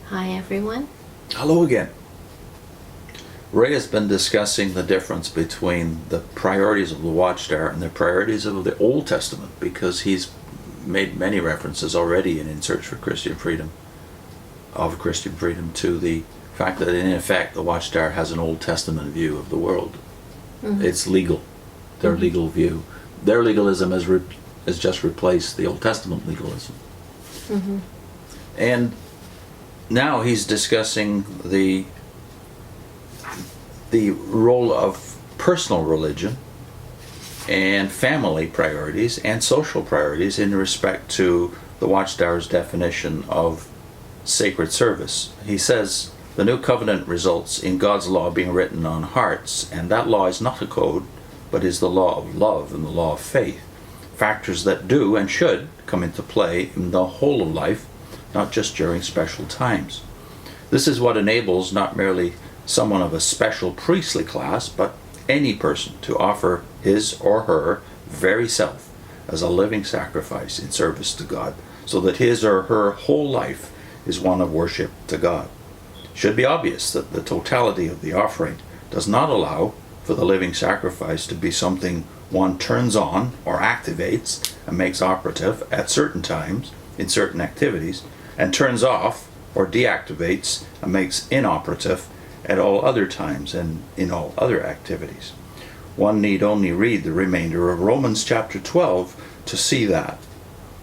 Hi everyone. Hello again. Ray has been discussing the difference between the priorities of the Watchtower and the priorities of the Old Testament, because he's made many references already in Search for Christian Freedom, to the fact that in effect the Watchtower has an Old Testament view of the world. Mm-hmm. It's legal, their legal view. Their legalism has just replaced the Old Testament legalism. Mm-hmm. And now he's discussing the role of personal religion and family priorities and social priorities in respect to the Watchtower's definition of sacred service. He says the new covenant results in God's law being written on hearts, and that law is not a code, but is the law of love and the law of faith, factors that do and should come into play in the whole of life, not just during special times. This is what enables not merely someone of a special priestly class, but any person to offer his or her very self as a living sacrifice in service to God, so that his or her whole life is one of worship to God. It should be obvious that the totality of the offering does not allow for the living sacrifice to be something one turns on or activates and makes operative at certain times in certain activities, and turns off or deactivates and makes inoperative at all other times and in all other activities. One need only read the remainder of Romans chapter 12 to see that.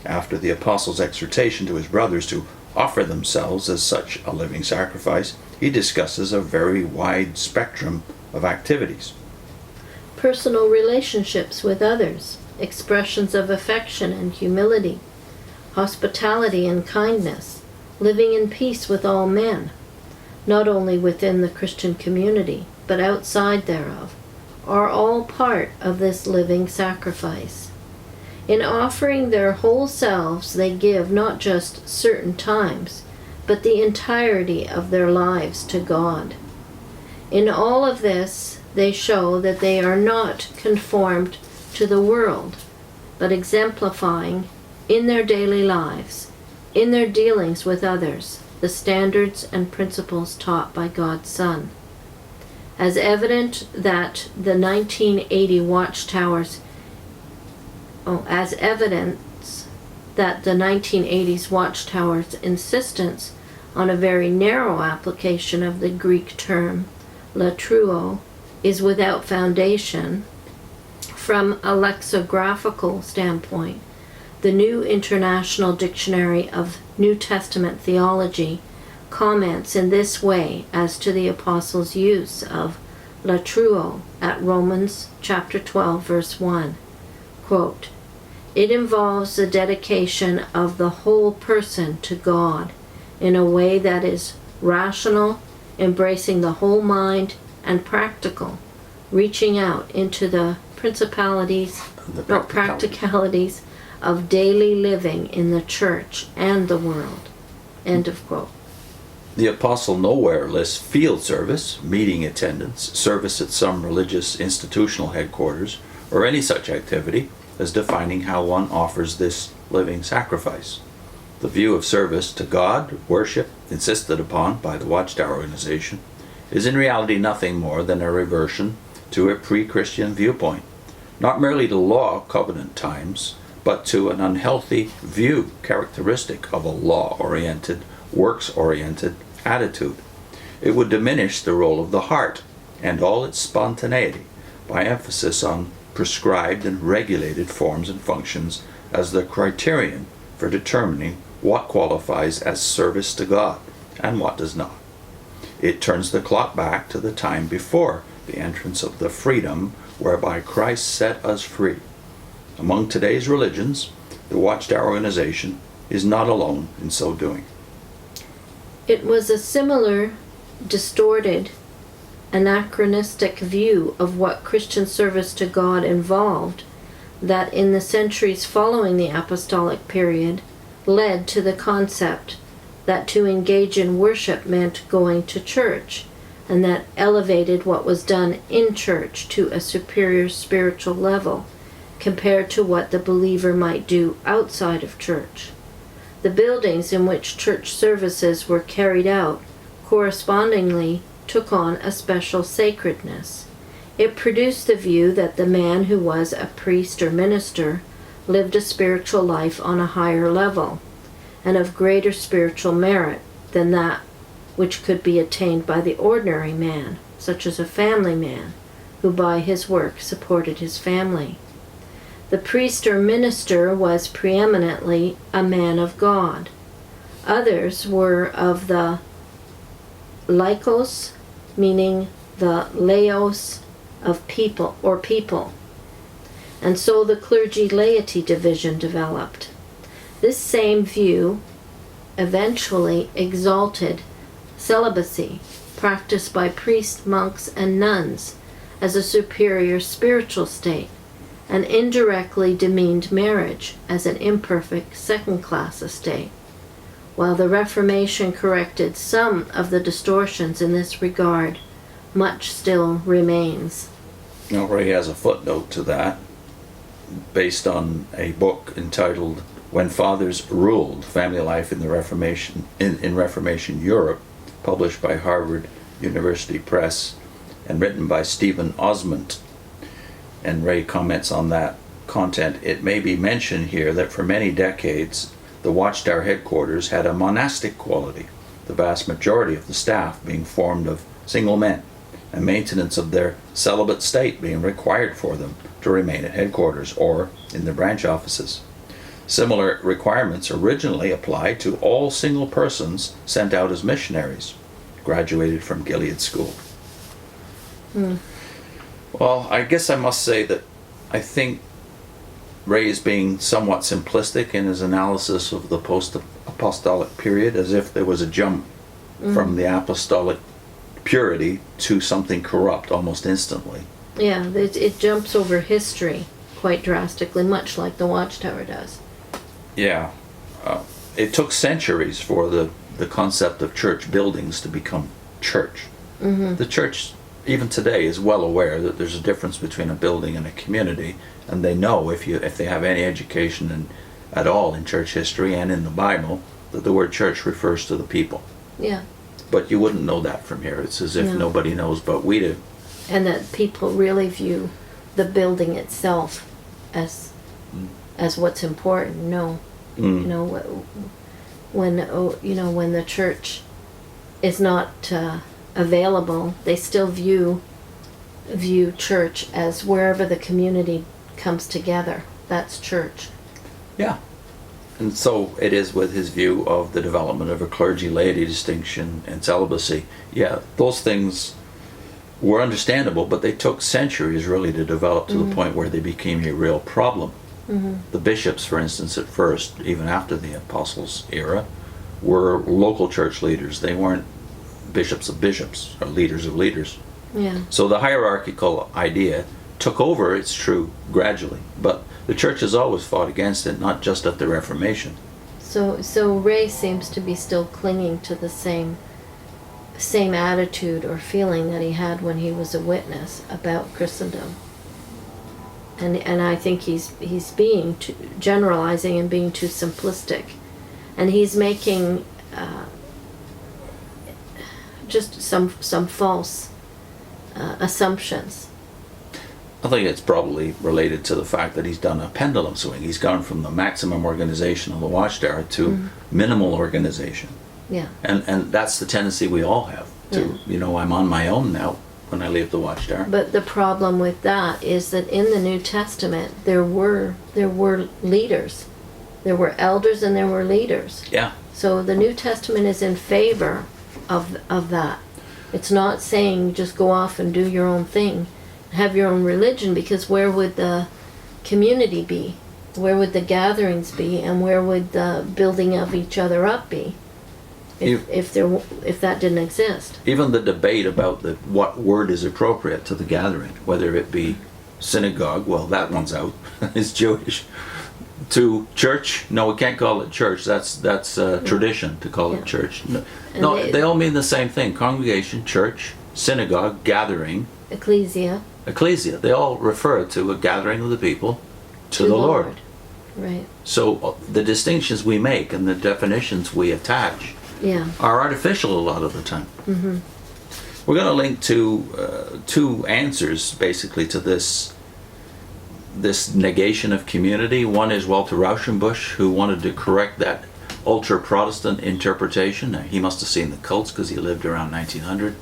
After the apostle's exhortation to his brothers to offer themselves as such a living sacrifice, he discusses a very wide spectrum of activities. Personal relationships with others, expressions of affection and humility, hospitality and kindness, living in peace with all men, not only within the Christian community, but outside thereof, are all part of this living sacrifice. In offering their whole selves, they give not just certain times, but the entirety of their lives to God. In all of this, they show that they are not conformed to the world, but exemplifying in their daily lives, in their dealings with others, the standards and principles taught by God's Son. As evidence that the 1980 Watchtowers insistence on a very narrow application of the Greek term latruo is without foundation. From a lexicographical standpoint, the New International Dictionary of New Testament Theology comments in this way as to the apostles' use of latruo at Romans chapter 12, verse 1. Quote, "It involves the dedication of the whole person to God in a way that is rational, embracing the whole mind, and practical, reaching out into the practicalities of daily living in the church and the world." End of quote. The apostle nowhere lists field service, meeting attendance, service at some religious institutional headquarters, or any such activity as defining how one offers this living sacrifice. The view of service to God, worship, insisted upon by the Watchtower organization, is in reality nothing more than a reversion to a pre-Christian viewpoint, not merely to law covenant times, but to an unhealthy view characteristic of a law-oriented, works-oriented attitude. It would diminish the role of the heart and all its spontaneity by emphasis on prescribed and regulated forms and functions as the criterion for determining what qualifies as service to God and what does not. It turns the clock back to the time before the entrance of the freedom whereby Christ set us free. Among today's religions, the Watchtower organization is not alone in so doing. It was a similar, distorted, anachronistic view of what Christian service to God involved that in the centuries following the apostolic period led to the concept that to engage in worship meant going to church, and that elevated what was done in church to a superior spiritual level compared to what the believer might do outside of church. The buildings in which church services were carried out correspondingly took on a special sacredness. It produced the view that the man who was a priest or minister lived a spiritual life on a higher level and of greater spiritual merit than that which could be attained by the ordinary man, such as a family man, who by his work supported his family. The priest or minister was preeminently a man of God. Others were of the laikos, meaning the laos of people or people. And so the clergy-laity division developed. This same view eventually exalted celibacy, practiced by priests, monks, and nuns, as a superior spiritual state, and indirectly demeaned marriage as an imperfect second-class estate. While the Reformation corrected some of the distortions in this regard, much still remains. Now, Ray has a footnote to that, based on a book entitled When Fathers Ruled, Family Life in the Reformation in Reformation Europe, published by Harvard University Press and written by Stephen Osmond. And Ray comments on that content. It may be mentioned here that for many decades the Watchtower headquarters had a monastic quality, the vast majority of the staff being formed of single men, and maintenance of their celibate state being required for them to remain at headquarters or in the branch offices. Similar requirements originally applied to all single persons sent out as missionaries, graduated from Gilead School. Well, I guess I must say that I think Ray is being somewhat simplistic in his analysis of the post-apostolic period, as if there was a jump from the apostolic purity to something corrupt almost instantly. Yeah, it jumps over history quite drastically, much like the Watchtower does. Yeah. It took centuries for the concept of church buildings to become church. The church, even today, is well aware that there's a difference between a building and a community, and they know if they have any education at all in church history and in the Bible, that the word church refers to the people. Yeah. But you wouldn't know that from here. It's as if nobody knows but we do. And that people really view the building itself as what's important. No, you know, when the church is not available, they still view church as wherever the community comes together. That's church. Yeah. And so it is with his view of the development of a clergy-laity distinction and celibacy. Yeah, those things were understandable, but they took centuries really to develop to the point where they became a real problem. The bishops, for instance, at first, even after the Apostles' era, were local church leaders. They weren't bishops of bishops or leaders of leaders. Yeah. So the hierarchical idea took over, it's true, gradually, but the church has always fought against it, not just at the Reformation. So Ray seems to be still clinging to the same attitude or feeling that he had when he was a witness about Christendom. And I think he's being too generalizing and being too simplistic, and he's making just some false assumptions. I think it's probably related to the fact that he's done a pendulum swing. He's gone from the maximum organization of the Watchtower to minimal organization. Yeah. And that's the tendency we all have to, I'm on my own now when I leave the Watchtower. But the problem with that is that in the New Testament there were leaders. There were elders and there were leaders. Yeah. So the New Testament is in favor of that. It's not saying just go off and do your own thing, have your own religion, because where would the community be? Where would the gatherings be? And where would the building of each other up be? If that didn't exist. Even the debate about what word is appropriate to the gathering, whether it be synagogue, well, that one's out, it's Jewish, to church, no, we can't call it church, that's tradition to call it church. No, they all mean the same thing: congregation, church, synagogue, gathering, ecclesia, they all refer to a gathering of the people to the Lord. Right. So the distinctions we make and the definitions we attach Yeah. are artificial a lot of the time. We're going to link to two answers basically to this negation of community. One is Walter Rauschenbusch, who wanted to correct that ultra-Protestant interpretation. Now, he must have seen the cults because he lived around 1900.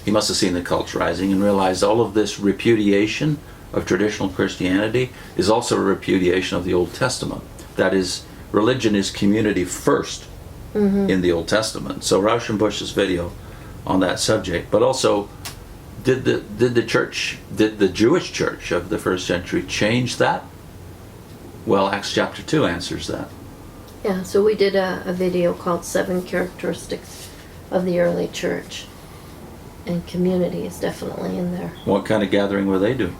He must have seen the cults rising and realized all of this repudiation of traditional Christianity is also a repudiation of the Old Testament. That is, religion is community first in the Old Testament. So Rauschenbusch's video on that subject, but also did the Jewish church of the first century change that? Well, Acts chapter 2 answers that. Yeah, so we did a video called 7 Characteristics of the Early Church. And community is definitely in there. What kind of gathering were they doing?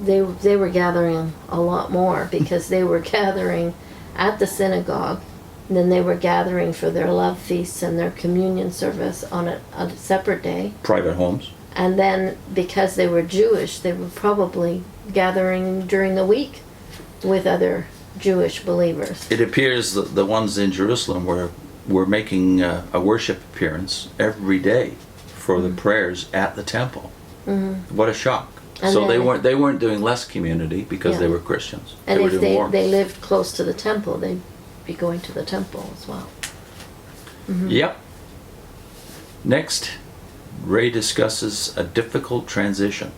They were gathering a lot more because they were gathering at the synagogue. And then they were gathering for their love feasts and their communion service on a separate day. Private homes. And then because they were Jewish, they were probably gathering during the week with other Jewish believers. It appears that the ones in Jerusalem were making a worship appearance every day for the prayers at the temple. What a shock. And so then, they weren't doing less community because they were Christians. And they were if doing more. they lived close to the temple, they'd be going to the temple as well. Yep. Next, Ray discusses a difficult transition.